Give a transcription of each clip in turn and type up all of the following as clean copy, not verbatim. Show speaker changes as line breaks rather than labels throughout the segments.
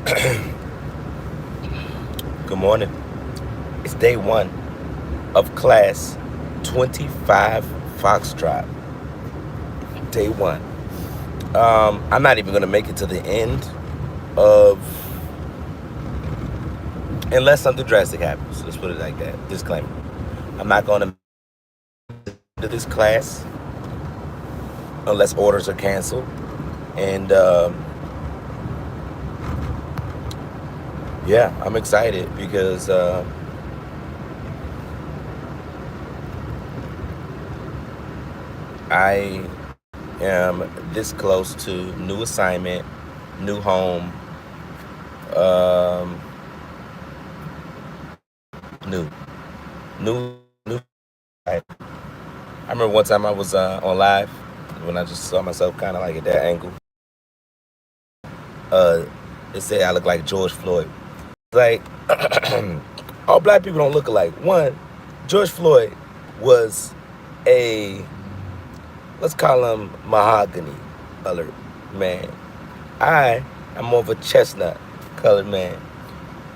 Good morning. It's day one of class 25 Foxtrot. Day one. I'm not even going to make it to the end of, unless something drastic happens. Let's put it like that. Disclaimer. I'm not going to do this class unless orders are canceled. And yeah, I'm excited because I am this close to new assignment, new home, um, new, new. I remember one time I was on live when I just saw myself kind of like at that angle. Uh, they say I look like George Floyd. Like, all black people don't look alike. One, George Floyd was a, let's call him mahogany colored man. I am more of a chestnut colored man.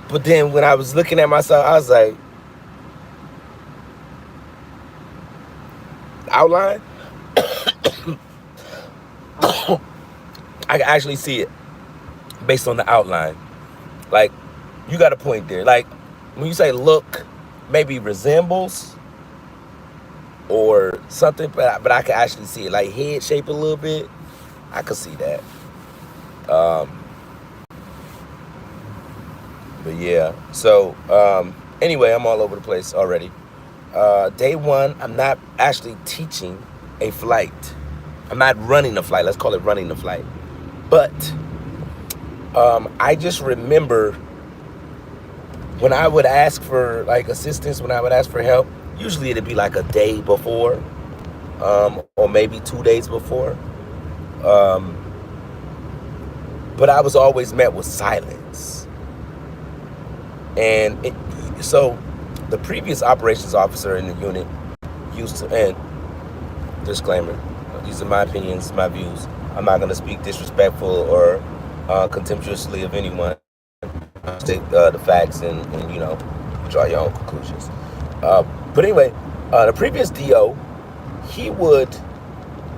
But then when I was looking at myself, I was like, outline? I can actually see it based on the outline. Like, you got a point there. Like, when you say look, maybe resembles or something, but I can actually see it. Like, head shape a little bit, I could see that. But yeah, so anyway, I'm all over the place already. Day one, I'm not actually teaching a flight. I'm not running a flight. Let's call it running the flight. But I just remember when I would ask for like assistance, when I would ask for help, usually it'd be like a day before, or maybe 2 days before. But I was always met with silence. And so the previous operations officer in the unit used to, and disclaimer, these are my opinions, my views. I'm not going to speak disrespectful or contemptuously of anyone. State the facts and draw your own conclusions. But anyway, the previous DO, he would,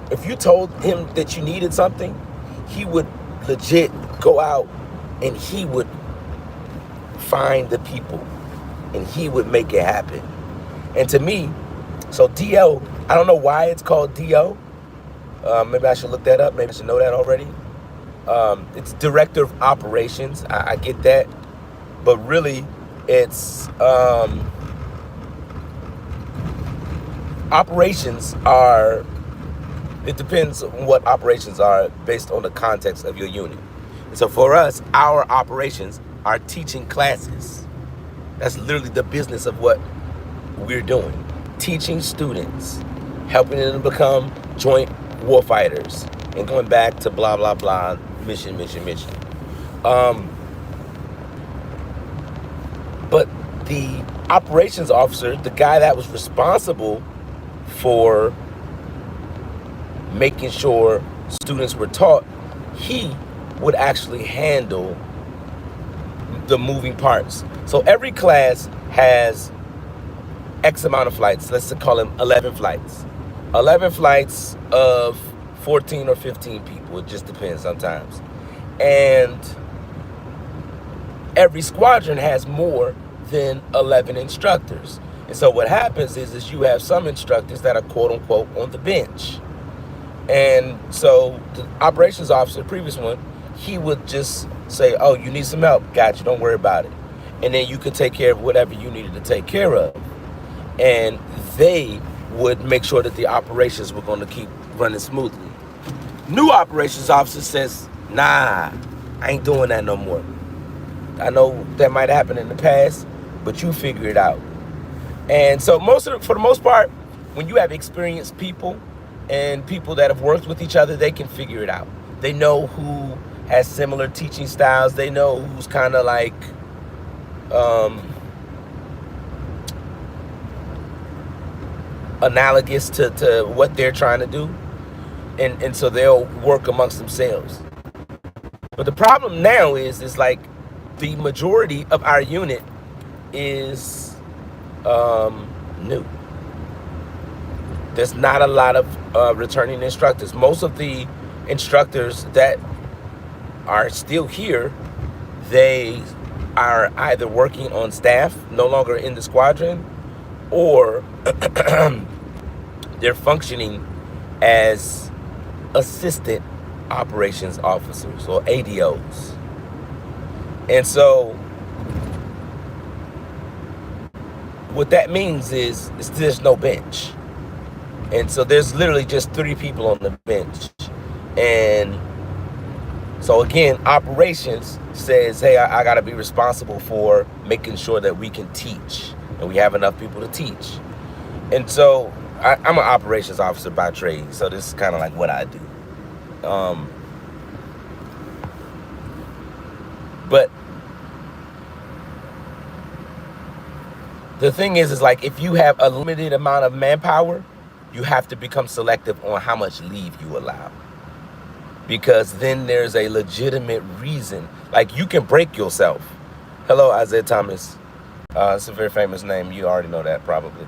if you told him that you needed something, he would legit go out and he would find the people and he would make it happen. And to me, so DO, I don't know why it's called DO. Maybe I should look that up. Maybe I should know that already. It's Director of Operations. I get that. But really, it's operations are, it depends on what operations are based on the context of your unit. And so for us, our operations are teaching classes. That's literally the business of what we're doing. Teaching students, helping them to become joint warfighters, and going back to blah, blah, blah, mission. But the operations officer, the guy that was responsible for making sure students were taught, he would actually handle the moving parts. So every class has X amount of flights. Let's call them 11 flights. 11 flights of 14 or 15 people. It just depends sometimes. And every squadron has more than 11 instructors. And so what happens is you have some instructors that are quote unquote on the bench. And so the operations officer, the previous one, he would just say, oh, you need some help? Got you, don't worry about it. And then you could take care of whatever you needed to take care of. And they would make sure that the operations were going to keep running smoothly. New operations officer says, nah, I ain't doing that no more. I know that might happen in the past, but you figure it out. And so for the most part, when you have experienced people and people that have worked with each other, they can figure it out. They know who has similar teaching styles. They know who's kind of like analogous to what they're trying to do. And so they'll work amongst themselves. But the problem now is like the majority of our unit is new. There's not a lot of returning instructors. Most of the instructors that are still here, they are either working on staff, no longer in the squadron, or they're functioning as assistant operations officers or ADOs. And so what that means is there's no bench. And so there's literally just 3 people on the bench. And so again, operations says, hey, I got to be responsible for making sure that we can teach and we have enough people to teach. And so I'm an operations officer by trade. So this is kind of like what I do. But the thing is like, if you have a limited amount of manpower, you have to become selective on how much leave you allow. Because then there's a legitimate reason. Like, you can break yourself. Hello, Isaiah Thomas. It's a very famous name. You already know that probably.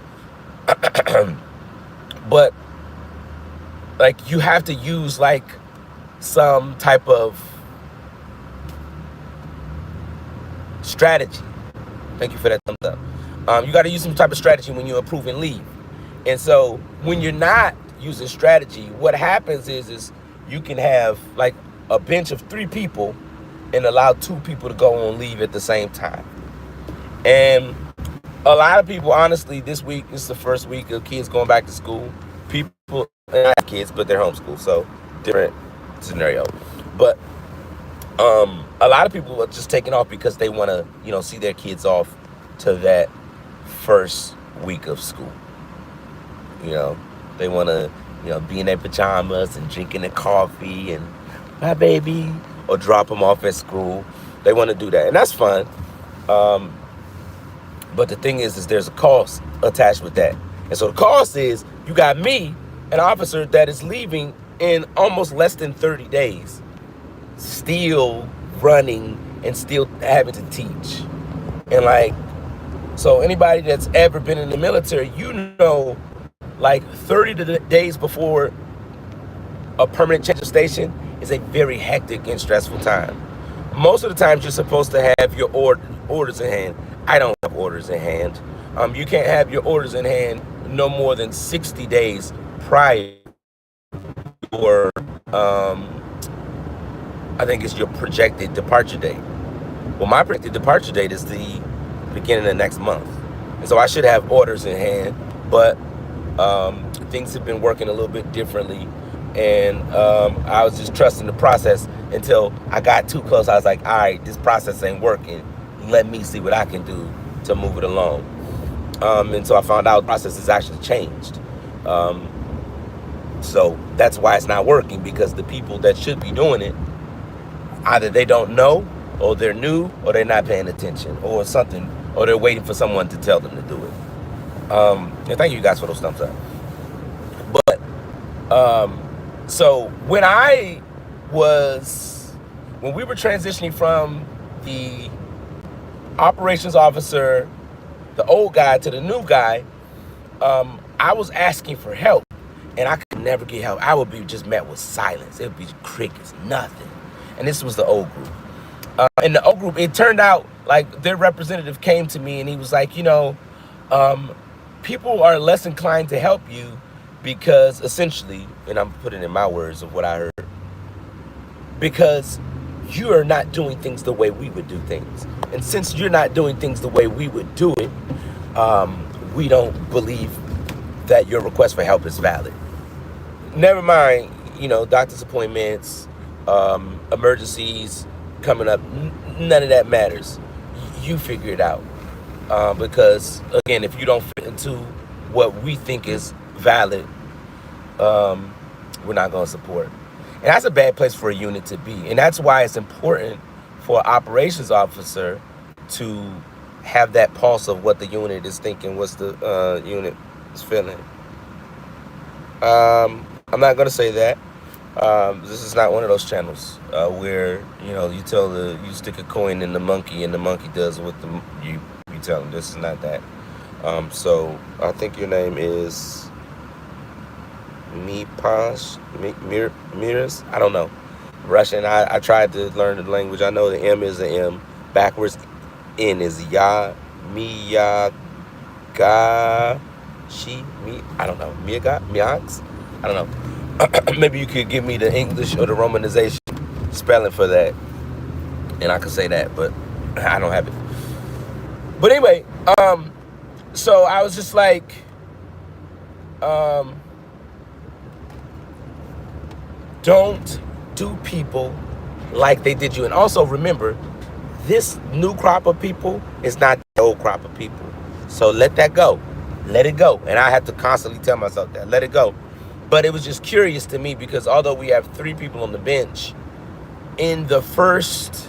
But like, you have to use like some type of strategy. Thank you for that thumbs up. You got to use some type of strategy when you're approving leave. And so when you're not using strategy, what happens is you can have like a bench of 3 people and allow 2 people to go on leave at the same time. And a lot of people, honestly, this week is the first week of kids going back to school. People, not kids, but they're homeschooled, so different scenario. But a lot of people are just taking off because they want to, see their kids off to that first week of school. They want to, be in their pajamas and drinking their coffee and bye baby, or drop them off at school. They want to do that, and that's fun. But the thing is there's a cost attached with that. And so the cost is you got me, an officer that is leaving in almost less than 30 days, still running and still having to teach. And like, so anybody that's ever been in the military, like 30 days before a permanent change of station is a very hectic and stressful time. Most of the times you're supposed to have your orders in hand. I don't have orders in hand. You can't have your orders in hand no more than 60 days prior to your, I think it's your projected departure date. Well, my projected departure date is the beginning of next month. And so I should have orders in hand, but things have been working a little bit differently. And I was just trusting the process until I got too close. I was like, all right, this process ain't working. Let me see what I can do to move it along. And so I found out the process has actually changed. So that's why it's not working, because the people that should be doing it, either they don't know, or they're new, or they're not paying attention, or something, or they're waiting for someone to tell them to do it. And thank you guys for those thumbs up. But so when we were transitioning from the operations officer, the old guy, to the new guy, I was asking for help, and I could never get help. I would be just met with silence. It would be crickets, nothing. And this was the old group. In the old group, it turned out like their representative came to me and he was like, people are less inclined to help you because essentially, and I'm putting in my words of what I heard, because you are not doing things the way we would do things. And since you're not doing things the way we would do it, we don't believe that your request for help is valid. Never mind, doctor's appointments, emergencies coming up, none of that matters. You figure it out. Because again, if you don't fit into what we think is valid, we're not going to support. And that's a bad place for a unit to be. And that's why it's important for an operations officer to have that pulse of what the unit is thinking, what's the unit is feeling. I'm not going to say that. This is not one of those channels where you stick a coin in the monkey and the monkey does what you tell him. This is not that. So I think your name is Miras. I don't know Russian. I tried to learn the language. I know the M is an M. Backwards N is Ya. Miya Ga. She. Me. I don't know. Miax. I don't know. Maybe you could give me the English or the romanization spelling for that, and I could say that, but I don't have it. But anyway, so I was just like, don't do people like they did you. And also remember, this new crop of people is not the old crop of people. So let that go. Let it go. And I have to constantly tell myself that. Let it go. But it was just curious to me because although we have 3 people on the bench, in the first...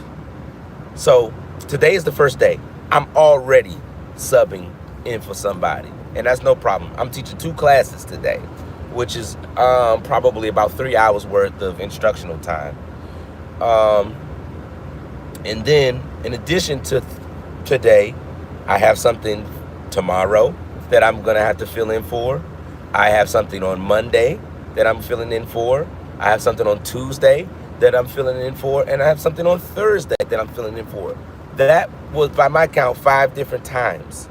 So today is the first day. I'm already subbing in for somebody. And that's no problem. I'm teaching 2 classes today, which is probably about 3 hours worth of instructional time. And then, in addition to today, I have something tomorrow that I'm going to have to fill in for. I have something on Monday that I'm filling in for. I have something on Tuesday that I'm filling in for. And I have something on Thursday that I'm filling in for. That was, by my count, 5 different times.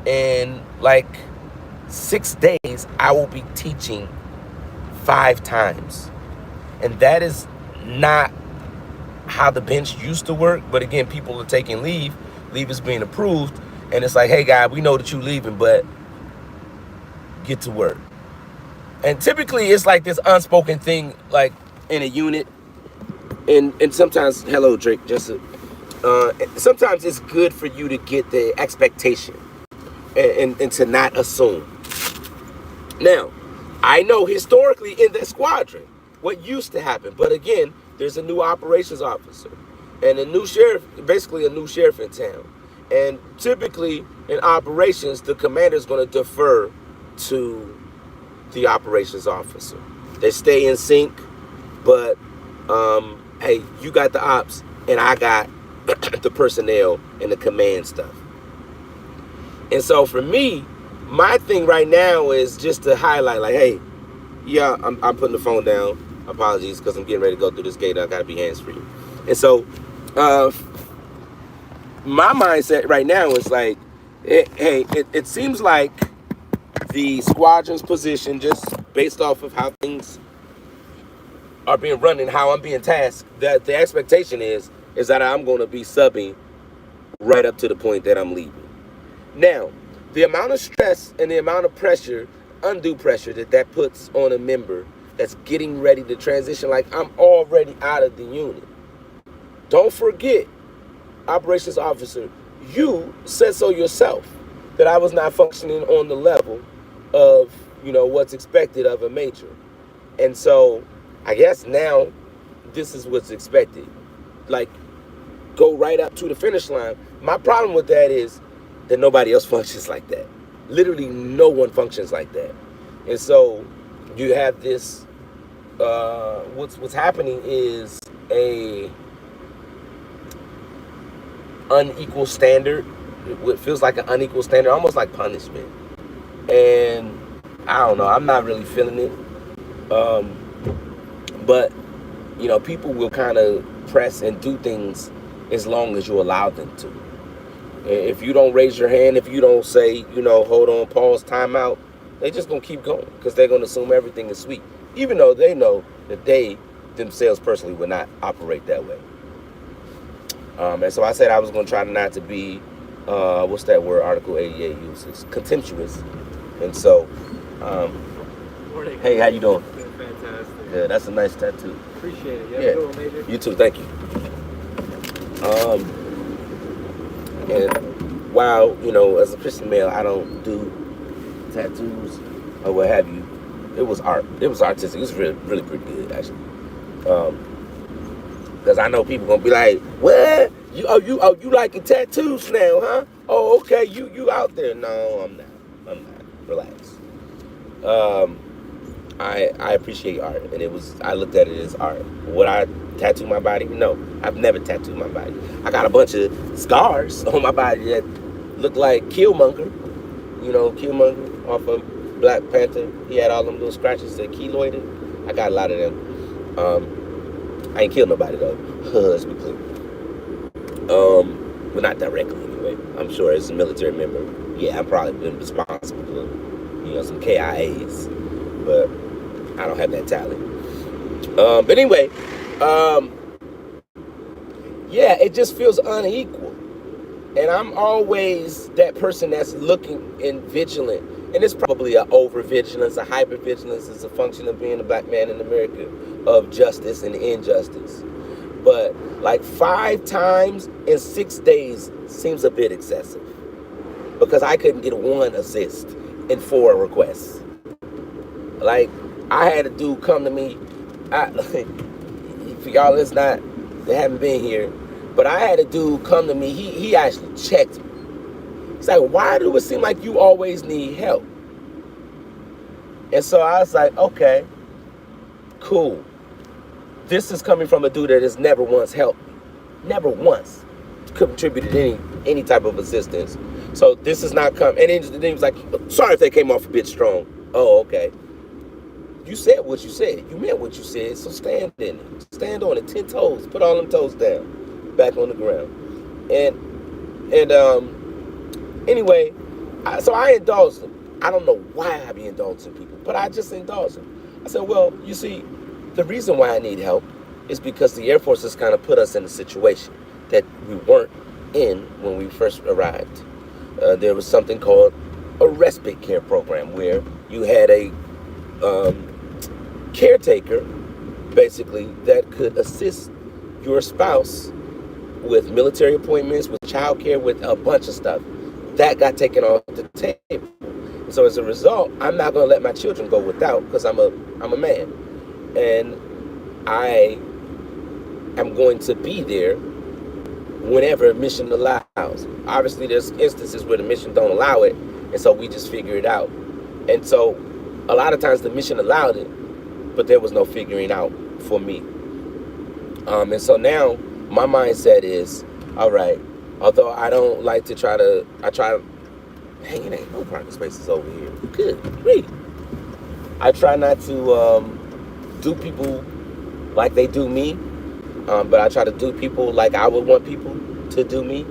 In like 6 days, I will be teaching 5 times. And that is not how the bench used to work. But again, people are taking leave. Leave is being approved. And it's like, hey, guy, we know that you're leaving, but get to work. And typically, it's like this unspoken thing, like in a unit. And sometimes, hello, Drake, just sometimes it's good for you to get the expectation and to not assume. Now, I know historically in the squadron what used to happen. But again, there's a new operations officer and a new sheriff, basically a new sheriff in town. And typically in operations, the commander is going to defer to the operations officer. They stay in sync, but hey, you got the ops and I got the personnel and the command stuff. And so for me, my thing right now is just to highlight, like, hey, yeah, I'm putting the phone down. Apologies, because I'm getting ready to go through this gate. I gotta be hands-free. And so my mindset right now is like, it seems like the squadron's position, just based off of how things are being run and how I'm being tasked, that the expectation is that I'm going to be subbing right up to the point that I'm leaving. Now, the amount of stress and the amount of pressure, undue pressure that puts on a member that's getting ready to transition, like I'm already out of the unit. Don't forget, operations officer, you said so yourself, that I was not functioning on the level of, what's expected of a major. And so I guess now this is what's expected. Like, go right up to the finish line. My problem with that is that nobody else functions like that. Literally no one functions like that. And so you have this, what's happening is a unequal standard. It feels like an unequal standard, almost like punishment. And I don't know, I'm not really feeling it. But, people will kind of press and do things as long as you allow them to. If you don't raise your hand, if you don't say, hold on, pause, time out, they're just going to keep going because they're going to assume everything is sweet, even though they know that they themselves personally would not operate that way. And so I said I was going to try not to be, what's that word Article 88 uses? Contemptuous. And so, hey, how you doing?
Fantastic.
Yeah, that's a nice tattoo.
Appreciate it. Yeah. Cool, Major.
You too, thank you. And while, as a Christian male, I don't do tattoos or what have you, it was art. It was artistic. It was really, really pretty good, actually. Because I know people gonna be like, what? You liking tattoos now, huh? Oh, okay, you out there. No, I'm not. Relax. I appreciate art, and I looked at it as art. Would I tattoo my body? No, I've never tattooed my body. I got a bunch of scars on my body that look like Killmonger. You know, Killmonger off of Black Panther. He had all them little scratches that keloided. I got a lot of them. I ain't killed nobody though. Let's be clear. Well, not directly anyway. I'm sure as a military member, yeah, I've probably been responsible for, some KIAs, but I don't have that talent. But anyway, yeah, it just feels unequal. And I'm always that person that's looking and vigilant. And it's probably an over-vigilance, a hyper-vigilance. It's a function of being a black man in America, of justice and injustice. But like 5 times in 6 days seems a bit excessive. Because I couldn't get 1 assist in 4 requests. Like, I had a dude come to me. For y'all they haven't been here. But I had a dude come to me. He actually checked me. He's like, why do it seem like you always need help? And so I was like, okay, cool. This is coming from a dude that has never once helped me. Never once contributed any type of assistance. So this is not coming. And then he was like, sorry if they came off a bit strong. Oh, okay. You said what you said. You meant what you said. So stand in it. Stand on it. 10 toes. Put all them toes down. Back on the ground. And anyway, so I indulged him. I don't know why I be indulging people, but I just indulged him. I said, well, you see, the reason why I need help is because the Air Force has kind of put us in a situation that we weren't in when we first arrived. There was something called a respite care program where you had a caretaker, basically, that could assist your spouse with military appointments, with child care, with a bunch of stuff. That got taken off the table. So as a result, I'm not going to let my children go without, because I'm a man. And I am going to be there whenever mission allows. Obviously, there's instances where the mission don't allow it, and so we just figure it out. And so a lot of times the mission allowed it, but there was no figuring out for me. And so now my mindset is, all right, although I don't like to hang it ain't no parking spaces over here. Good, great. I try not to do people like they do me, but I try to do people like I would want people to do me.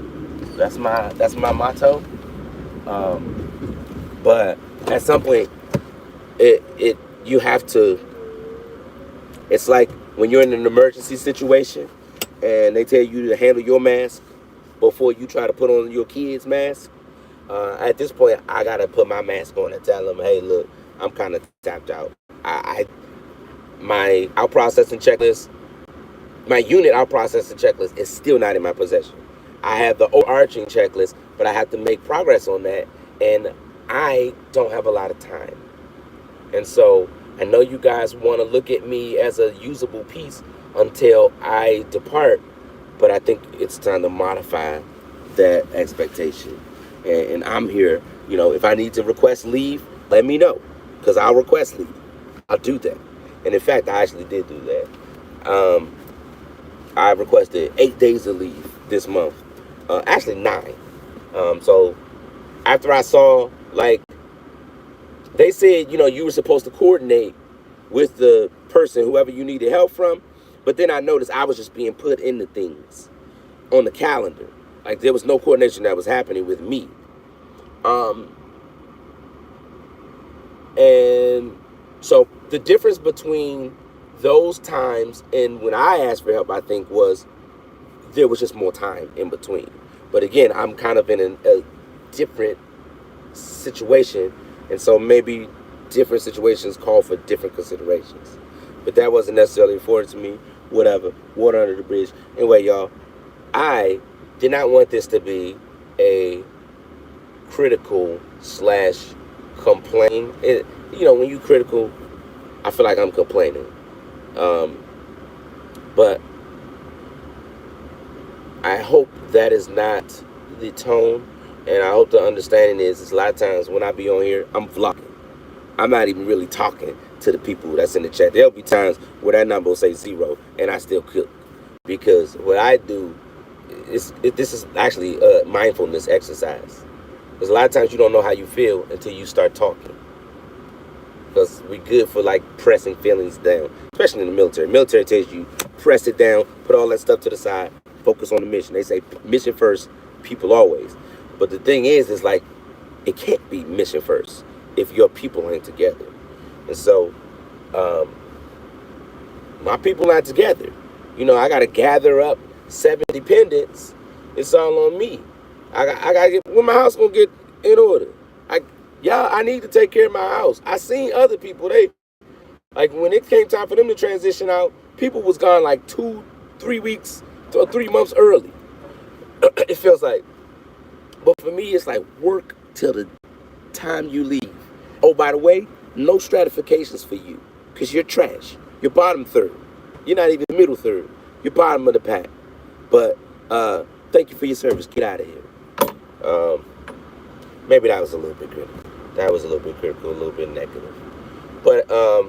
That's my motto. But at some point, you have to. It's like when you're in an emergency situation and they tell you to handle your mask before you try to put on your kid's mask. At this point, I gotta put my mask on and tell them, hey, look, I'm kind of tapped out. My out processing checklist, my unit out processing checklist is still not in my possession. I have the overarching checklist, but I have to make progress on that, and I don't have a lot of time. And so I know you guys want to look at me as a usable piece until I depart, but I think it's time to modify that expectation. And I'm here, if I need to request leave, let me know, because I'll request leave. I'll do that. And in fact, I actually did do that. I requested 8 days of leave this month. Actually 9. So after I saw, they said, you were supposed to coordinate with the person, whoever you needed help from. But then I noticed I was just being put into things on the calendar. Like, there was no coordination that was happening with me. And so the difference between those times and when I asked for help, I think, was there was just more time in between. But again, I'm kind of in a different situation. And so maybe different situations call for different considerations. But that wasn't necessarily afforded to me. Whatever. Water under the bridge. Anyway, y'all, I did not want this to be a critical / complain. When you critical, I feel like I'm complaining. But I hope that is not the tone. And I hope the understanding is a lot of times when I be on here, I'm vlogging. I'm not even really talking. to the people that's in the chat. There'll be times where that number will say 0 and I still cook. Because what I do this is actually a mindfulness exercise. Because a lot of times you don't know how you feel until you start talking. Because we good for like pressing feelings down, especially in the military. Military tells you press it down, put all that stuff to the side, focus on the mission. They say mission first, people always. But the thing is like it can't be mission first if your people ain't together. And so my people not together. You know, I gotta gather up 7 dependents. It's all on me. I gotta get, when my house gonna get in order. I need to take care of my house. I seen other people, they like when it came time for them to transition out, people was gone like 2-3 weeks or 3 months early. It feels like. But for me, it's like work till the time you leave. Oh, by the way, no stratifications for you, because you're trash. You're bottom third. You're not even middle third. You're bottom of the pack. But thank you for your service. Get out of here. Maybe that was a little bit critical. That was a little bit critical, a little bit negative. But I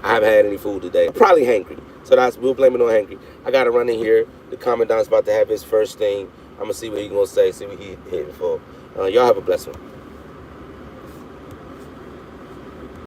haven't had any food today. I'm probably hangry. So we'll blame it on hangry. I got to run in here. The commandant's about to have his first thing. I'm going to see what he's going to say, see what he's hitting for. Y'all have a blessed one.